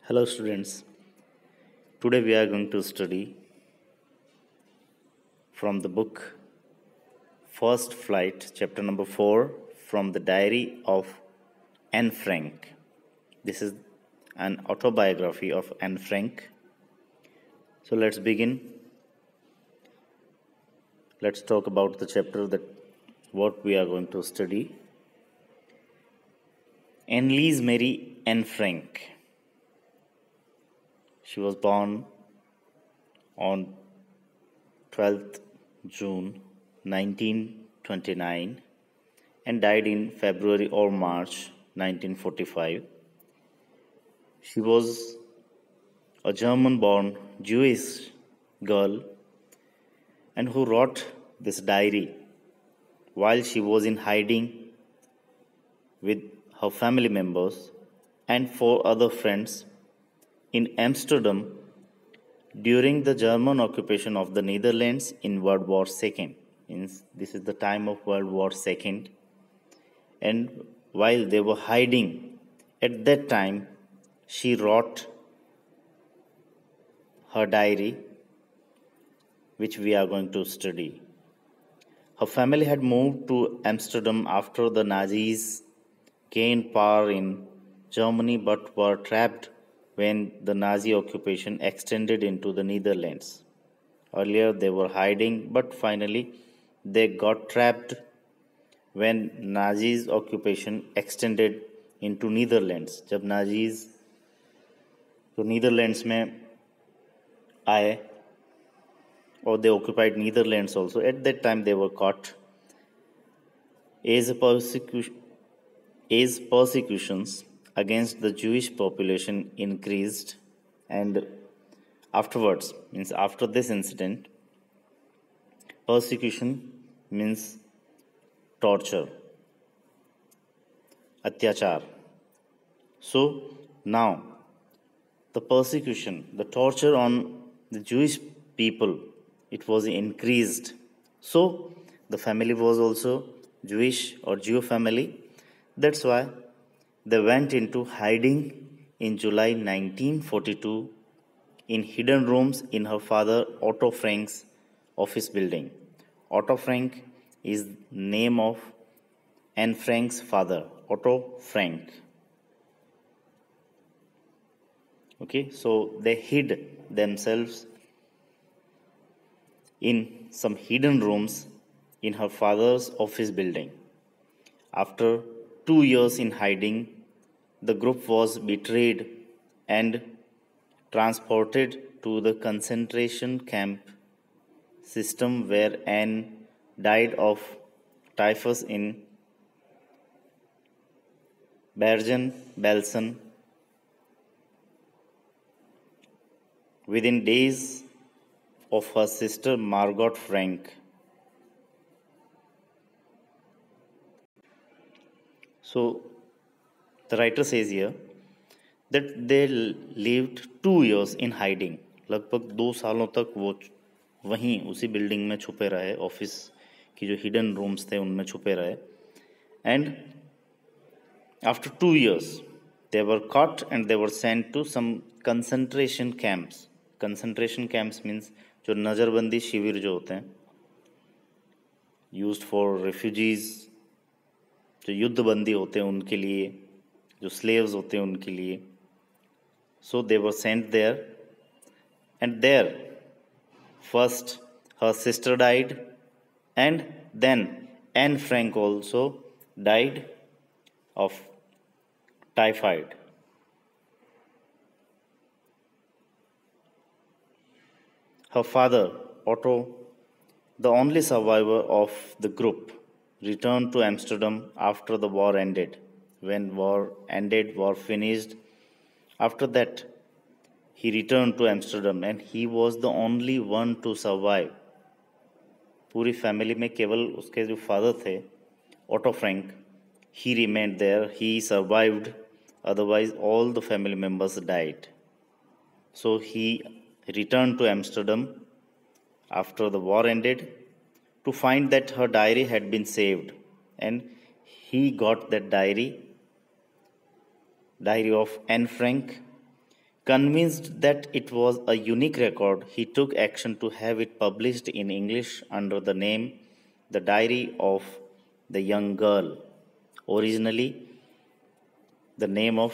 Hello, students. Today we are going to study from the book First Flight, chapter number 4, from the diary of Anne Frank. This is an autobiography of Anne Frank. So let's begin. Let's talk about the chapter that what we are going to study. Anneliese Mary Anne Frank. She was born on 12th June 1929 and died in February or March 1945. She was a German born Jewish girl and who wrote this diary while she was in hiding with her family members and four other friends in Amsterdam during the German occupation of the Netherlands in World War II. This is the time of World War II. And while they were hiding at that time, she wrote her diary, which we are going to study. Her family had moved to Amsterdam after the Nazis gained power in Germany but were trapped when the Nazi occupation extended into the Netherlands. Earlier they were hiding, but finally they got trapped when Nazis occupation extended into Netherlands. जब Nazis तो Netherlands में आए or they occupied Netherlands also. At that time they were caught. As persecutions against the Jewish population increased, and afterwards, means after this incident, persecution means torture, atyachar. So now the persecution, the torture on the Jewish people, it was increased. So the family was also Jewish or Jew family. That's why they went into hiding in July 1942 in hidden rooms in her father Otto Frank's office building. Otto Frank is name of Anne Frank's father, Otto Frank. Okay, so they hid themselves in some hidden rooms in her father's office building. After 2 years in hiding, the group was betrayed and transported to the concentration camp system where Anne died of typhus in Bergen-Belsen within days of her sister Margot Frank. So the writer says here that they lived 2 years in hiding. लगभग 2 सालों तक वो वहीं उसी building में छुपे रहे, office की जो हिडन रूम्स थे उनमें छुपे रहे. And after 2 years they were caught and they were sent to some concentration camps. Concentration camps means जो नज़रबंदी शिविर जो होते हैं, used for refugees, जो युद्धबंदी होते हैं उनके लिए, जो slaves होते हैं उनके लिए. So they were sent there, and there first her sister died, and then Anne Frank also died of typhoid. Her father, Otto, the only survivor of the group, returned to Amsterdam after the war ended. When war ended, war finished. After that, he returned to Amsterdam and he was the only one to survive. पूरी family में केवल उसके जो father थे, Otto Frank, he remained there, he survived, otherwise all the family members died. So he returned to Amsterdam after the war ended to find that her diary had been saved, and he got that diary of Anne Frank, Convinced that it was a unique record, he took action to have it published in English under the name The Diary of the Young Girl. Originally, the name of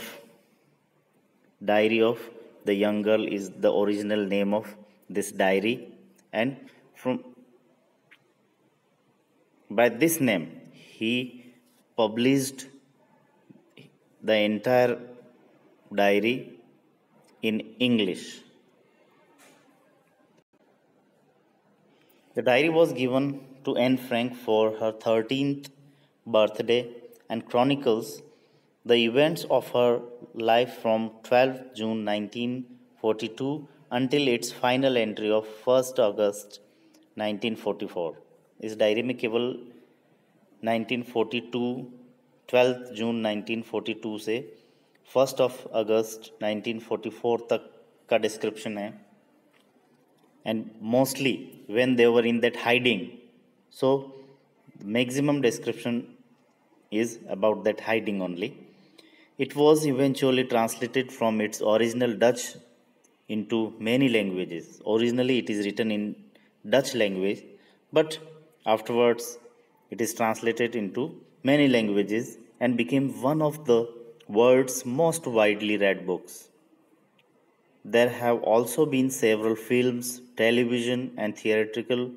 Diary of the Young Girl is the original name of this diary, and from by this name he published the entire diary in English. The diary was given to Anne Frank for her 13th birthday and chronicles the events of her life from 12 June 1942 until its final entry of 1st August 1944. इस diary में केवल 1942 12 जून 1942 से 1st of अगस्त 1944 तक का description है, and mostly when they were in that hiding, so maximum description is about that hiding only. It was eventually translated from its original Dutch into many languages. Originally it is written in Dutch language, but afterwards it is translated into many languages and became one of the world's most widely read books. There have also been several films, television, and theatrical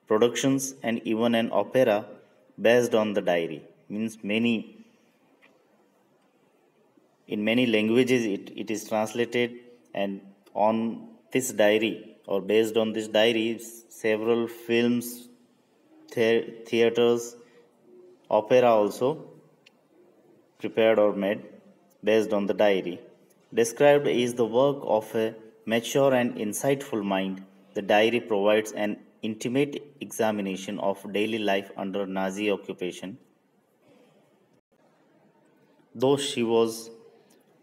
productions, and even an opera based on the diary. Means many in many languages it is translated, and on this diary or based on this diary, several films, theaters, opera also prepared or made based on the diary. Described is the work of a mature and insightful mind, the diary provides an intimate examination of daily life under Nazi occupation. Though she was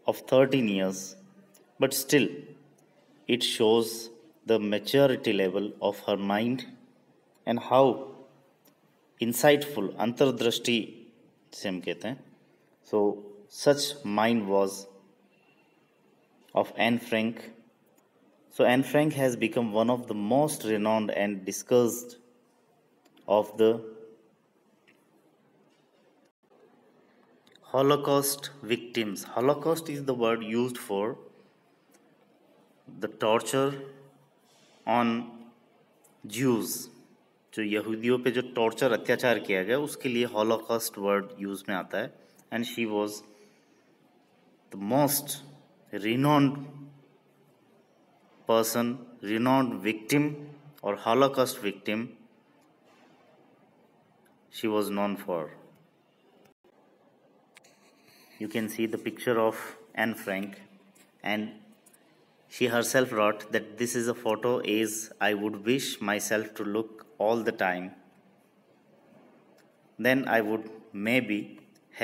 of 13 years, but still it shows the maturity level of her mind and how insightful अंतर्दृष्टि से हम कहते हैं. So such mind was of Anne Frank. So Anne Frank has become one of the most renowned and discussed of the Holocaust victims. Holocaust is the word used for the torture on Jews. जो यहूदियों पे जो torture अत्याचार किया गया उसके लिए Holocaust word use में आता है. And she was the most renowned person, renowned victim or Holocaust victim she was known for. You can see the picture of Anne Frank, and she herself wrote that this is a photo as I would wish myself to look all the time. Then I would maybe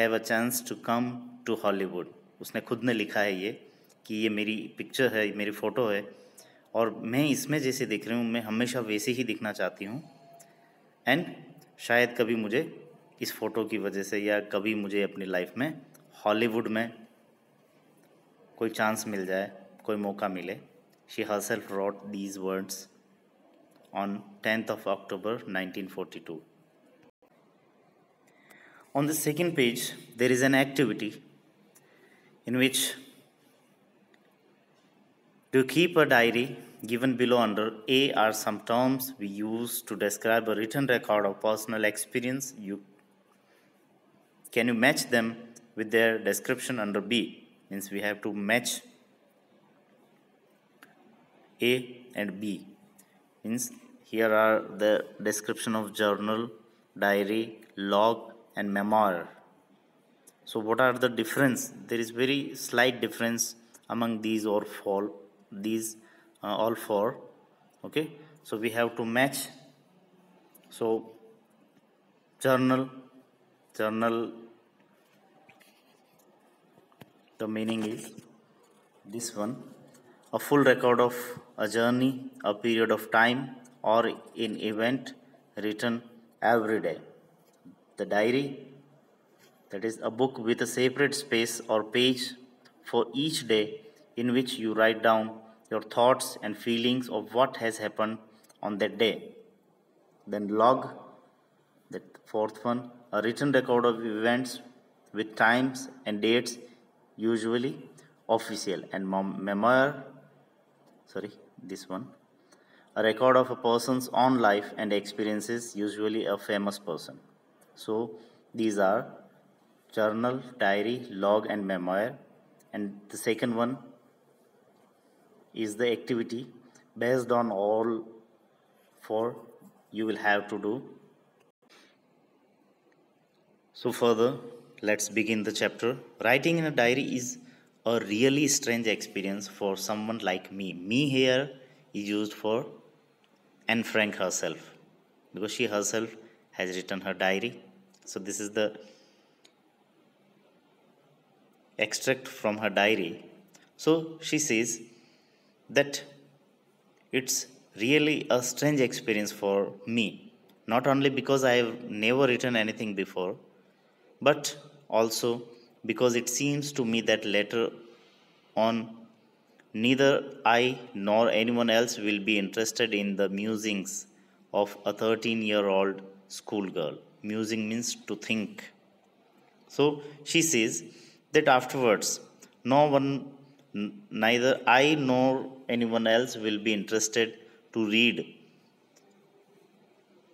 have a chance to come to Hollywood. उसने खुद ने लिखा है ये कि ये मेरी picture है, मेरी फ़ोटो है और मैं इसमें जैसे दिख रही हूँ मैं हमेशा वैसे ही दिखना चाहती हूँ. एंड शायद कभी मुझे इस फ़ोटो की वजह से या कभी मुझे अपनी लाइफ में हॉलीवुड में कोई चांस मिल जाए, कोई मौका मिले. She herself wrote these words on 10th of October 1942. On the second page, there is an activity in which to keep a diary given below under A are some terms we use to describe a written record of personal experience. Can you match them with their description under B? Means we have to match A and B. Means here are the description of journal, diary, log, and memoir. So what are the difference? There is very slight difference among these or all four. Okay, so we have to match. So journal, the meaning is this one: a full record of a journey, a period of time, or an event written every day. The diary, that is a book with a separate space or page for each day in which you write down your thoughts and feelings of what has happened on that day. Then log, that fourth one, a written record of events with times and dates, usually official. And memoir, sorry, this one, a record of a person's own life and experiences, usually a famous person. So these are journal, diary, log, and memoir. And the second one is the activity based on all four you will have to do. So further, let's begin the chapter. Writing in a diary is a really strange experience for someone like me. Me here is used for Anne Frank herself, because she herself has written her diary. So this is the extract from her diary. So she says that it's really a strange experience for me, not only because I have never written anything before, but also because it seems to me that later on neither I nor anyone else will be interested in the musings of a 13-year-old schoolgirl. Musing means to think. So she says that afterwards, no one, neither I nor anyone else will be interested to read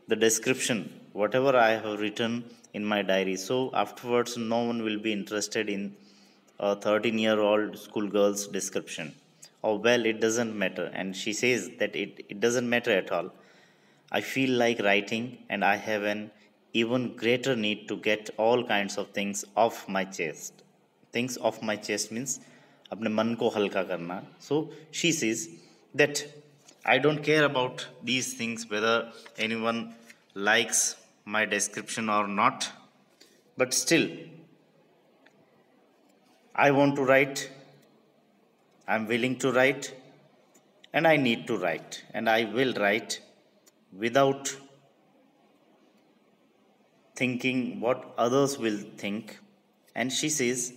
the description, whatever I have written in my diary. So afterwards, no one will be interested in a 13-year-old schoolgirl's description. Oh, well, it doesn't matter. And she says that it doesn't matter at all. I feel like writing, and I have an even greater need to get all kinds of things off my chest. Things off my chest means अपने मन को हल्का करना. So she says that I don't care about these things, whether anyone likes my description or not, but still I want to write, I'm willing to write, and I need to write, and I will write without thinking what others will think. And she says,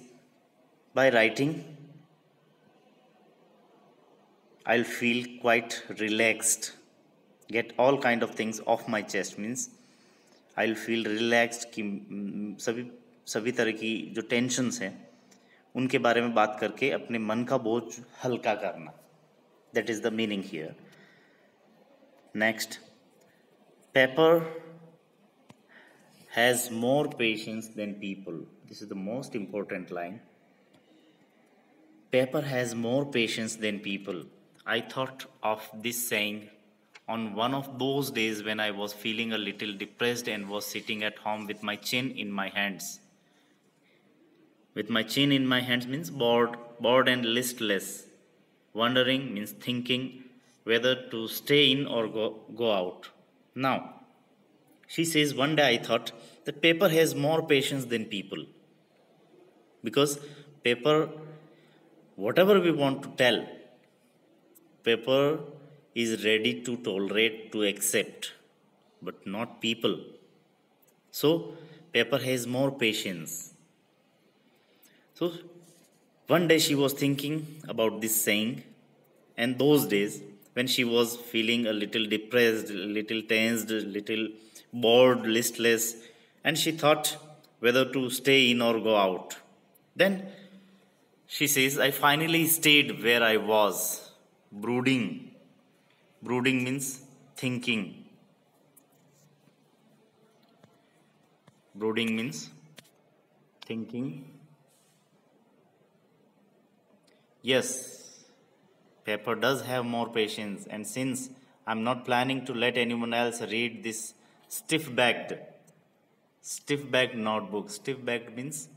by writing, I'll feel quite relaxed, get all kind of things off my chest, means I'll feel relaxed कि सभी सभी तरह की जो tensions हैं उनके बारे में बात करके अपने मन का बोझ हल्का करना. That is the meaning here. Next, paper has more patience than people. This is the most important line. Paper has more patience than people. I thought of this saying on one of those days when I was feeling a little depressed and was sitting at home with my chin in my hands. With my chin in my hands means bored and listless. Wondering means thinking whether to stay in or go out. Now, she says, one day I thought that paper has more patience than people. Because paper, whatever we want to tell, paper is ready to tolerate, to accept, but not people. So, paper has more patience. So, one day she was thinking about this saying, and those days when she was feeling a little depressed, a little tensed, a little bored, listless, and she thought whether to stay in or go out. Then she says, I finally stayed where I was, brooding. Brooding means thinking. Brooding means thinking. Yes, paper does have more patience, and since I'm not planning to let anyone else read this stiff-backed notebook. Stiff-backed means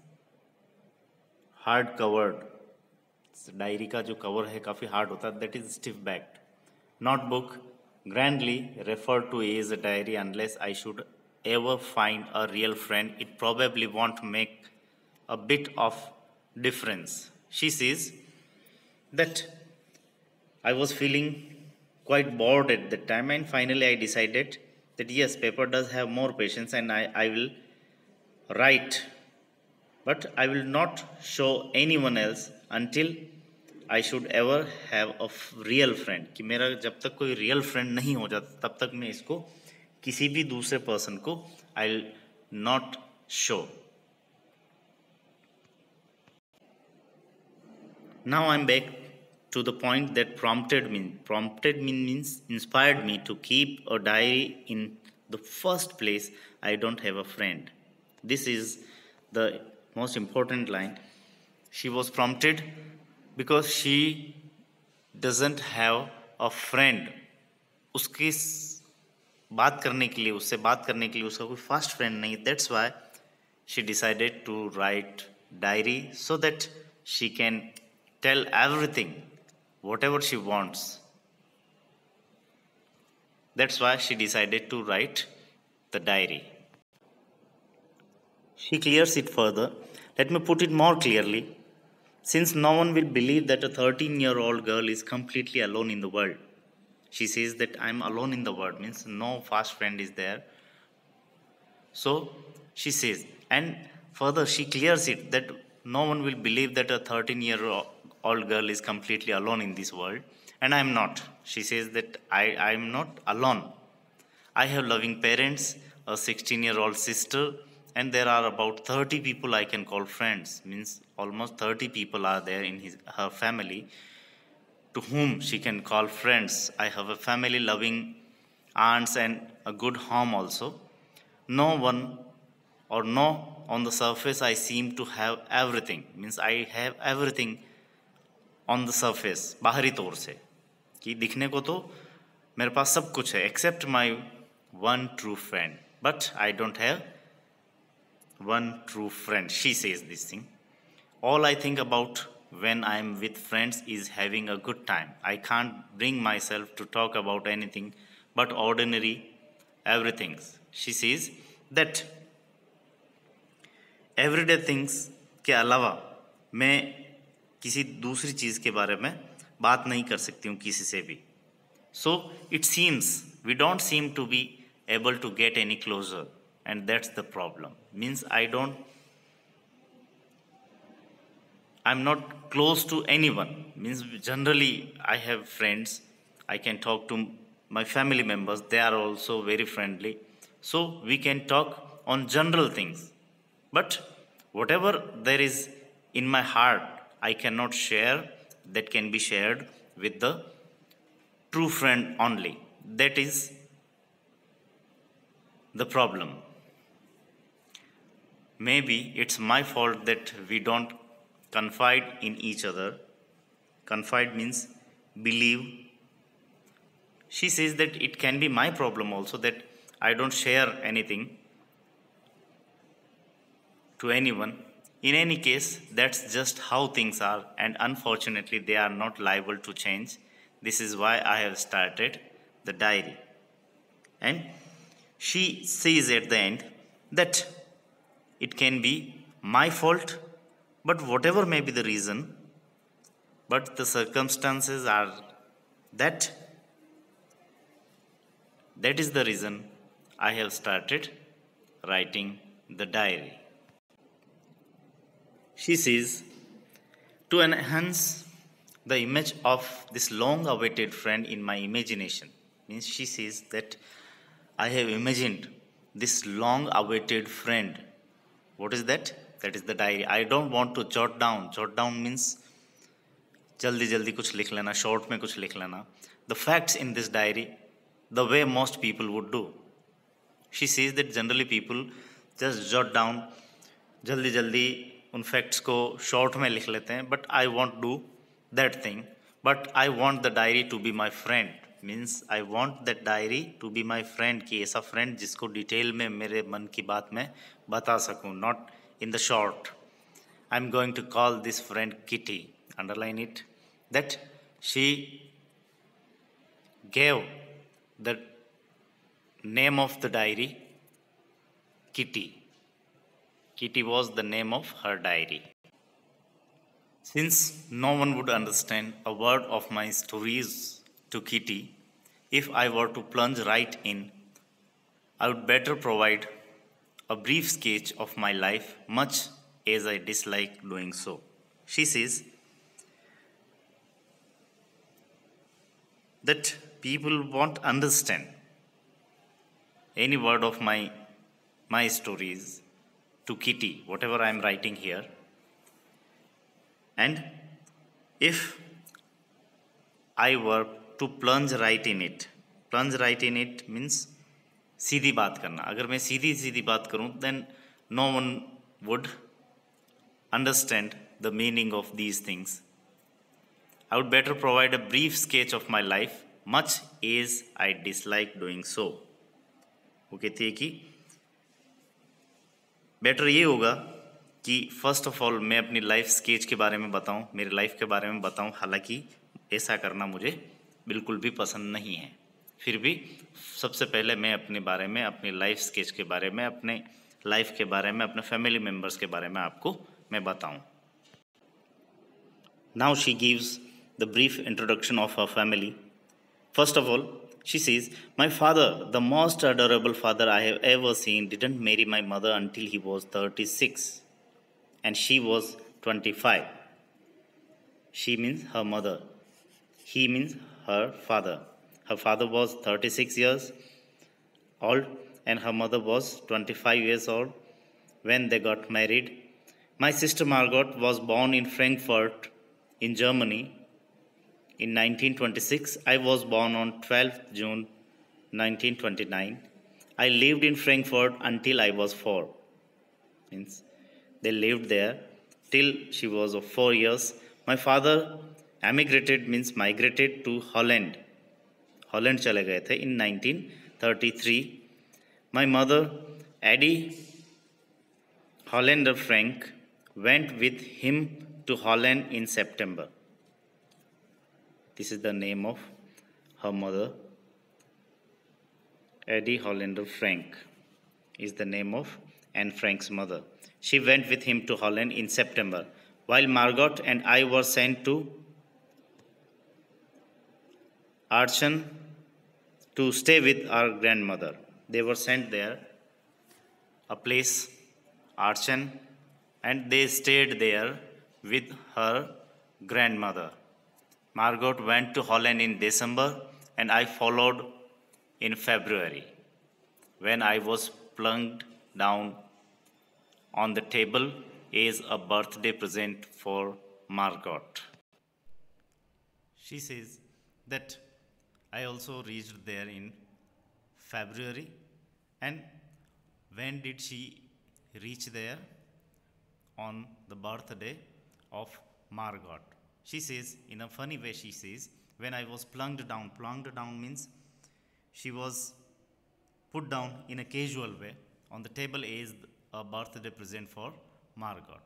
hard covered. Diary का जो cover है काफ़ी hard होता है, that is stiff-backed. Notebook, grandly referred to as a diary unless I should ever find a real friend. It probably won't make a bit of difference. She says that I was feeling quite bored at that time, and finally I decided that yes, paper does have more patience, and I will write, but I will not show anyone else until I should ever have a real friend, कि मेरा जब तक कोई real friend नहीं हो जाता तब तक मैं इसको किसी भी दूसरे पर्सन को I will not show. Now I'm back to the point that prompted me. Prompted me means inspired me to keep a diary in the first place. I don't have a friend. This is the most important line. She was prompted because she doesn't have a friend. उसकी बात करने के लिए, उससे बात करने के लिए उसका कोई फास्ट फ्रेंड नहीं. That's why she decided to write diary so that she can tell everything, whatever she wants. That's why she decided to write the diary. She clears it further. Let me put it more clearly. Since no one will believe that a 13-year-old girl is completely alone in the world. She says that I'm alone in the world, means no fast friend is there. So she says, and further she clears it that no one will believe that a 13-year-old girl is completely alone in this world. And I'm not. She says that I'm not alone. I have loving parents, a 16-year-old sister, and there are about 30 people I can call friends. Means almost 30 people are there in her family to whom she can call friends. I have a family, loving aunts, and a good home also. No one or no, on the surface I seem to have everything. Means I have everything on the surface, बाहरी तौर से, कि दिखने को तो मेरे पास सब कुछ है except my one true friend. But I don't have one true friend. She says this thing. All I think about when I am with friends is having a good time. I can't bring myself to talk about anything but ordinary everything. She says that everyday things के अलावा मैं किसी दूसरी चीज़ के बारे में बात नहीं कर सकती हूँ किसी से भी. So it seems we don't seem to be able to get any closer, and that's the problem. Means I am not close to any one. Means generally I have friends, I can talk to my family members, they are also very friendly. So we can talk on general things, but whatever there is in my heart I cannot share. That can be shared with the true friend only. That is the problem. Maybe it's my fault that we don't confide in each other. Confide means believe. She says that it can be my problem also that I don't share anything to anyone. In any case, that's just how things are, and unfortunately they are not liable to change. This is why I have started the diary. And she says at the end that it can be my fault, but whatever may be the reason, but the circumstances are that is the reason I have started writing the diary. She says, to enhance the image of this long-awaited friend in my imagination. Means she says that I have imagined this long-awaited friend. What is that? That is the diary. I don't want to jot down. Jot down means जल्दी जल्दी कुछ लिख लेना, short में कुछ लिख लेना. The facts in this diary, the way most people would do. She says that generally people just jot down, जल्दी जल्दी उन फैक्ट्स को शॉर्ट में लिख लेते हैं. But I won't do that thing, but I want the diary to be my friend. Means I want that diary to be my friend, कि ऐसा फ्रेंड जिसको डिटेल में मेरे मन की बात में बता सकूँ, not in the short. I am going to call this friend Kitty. Underline it that she gave the name of the diary Kitty. Kitty was the name of her diary. Since no one would understand a word of my stories to Kitty, if I were to plunge right in, I would better provide a brief sketch of my life, much as I dislike doing so. She says, that people won't understand any word of my stories to Kitty, whatever I am writing here. And if I were to plunge right in it means सीधी बात करना. अगर मैं सीधी सीधी बात करूं, then no one would understand the meaning of these things. I would better provide a brief sketch of my life, much as I dislike doing so. वो कहती है कि बेटर ये होगा कि फर्स्ट ऑफ ऑल मैं अपनी लाइफ स्केच के बारे में बताऊं, मेरी लाइफ के बारे में बताऊं, हालांकि ऐसा करना मुझे बिल्कुल भी पसंद नहीं है. फिर भी सबसे पहले मैं अपने बारे में, अपनी लाइफ स्केच के बारे में, अपने लाइफ के बारे में, अपने फैमिली मेम्बर्स के बारे में आपको मैं बताऊं. Now she gives the brief introduction of her family. First of all, she says, "My father, the most adorable father I have ever seen, didn't marry my mother until he was 36 and she was 25. She means her mother. He means her father. Her father was 36 years old and her mother was 25 years old when they got married. My sister Margot was born in Frankfurt in Germany in 1926. I was born on 12th June 1929. I lived in Frankfurt until I was 4. Means they lived there till she was of 4 years. My father emigrated means migrated to Holland. Holland चले गए थे in 1933. My mother, Addie Hollander Frank, went with him to Holland in September. This is the name of her mother. Addie Hollander Frank is the name of Anne Frank's mother. She went with him to Holland in September, while Margot and I were sent to Aachen to stay with our grandmother. They were sent there, a place, Aachen, and they stayed there with her grandmother. Margot went to Holland in December and I followed in February, when I was plunked down on the table as a birthday present for Margot. She says that I also reached there in February. And when did she reach there? On the birthday of Margot. She says, in a funny way, she says, when I was plunked down means she was put down in a casual way on the table as a birthday present for Margot.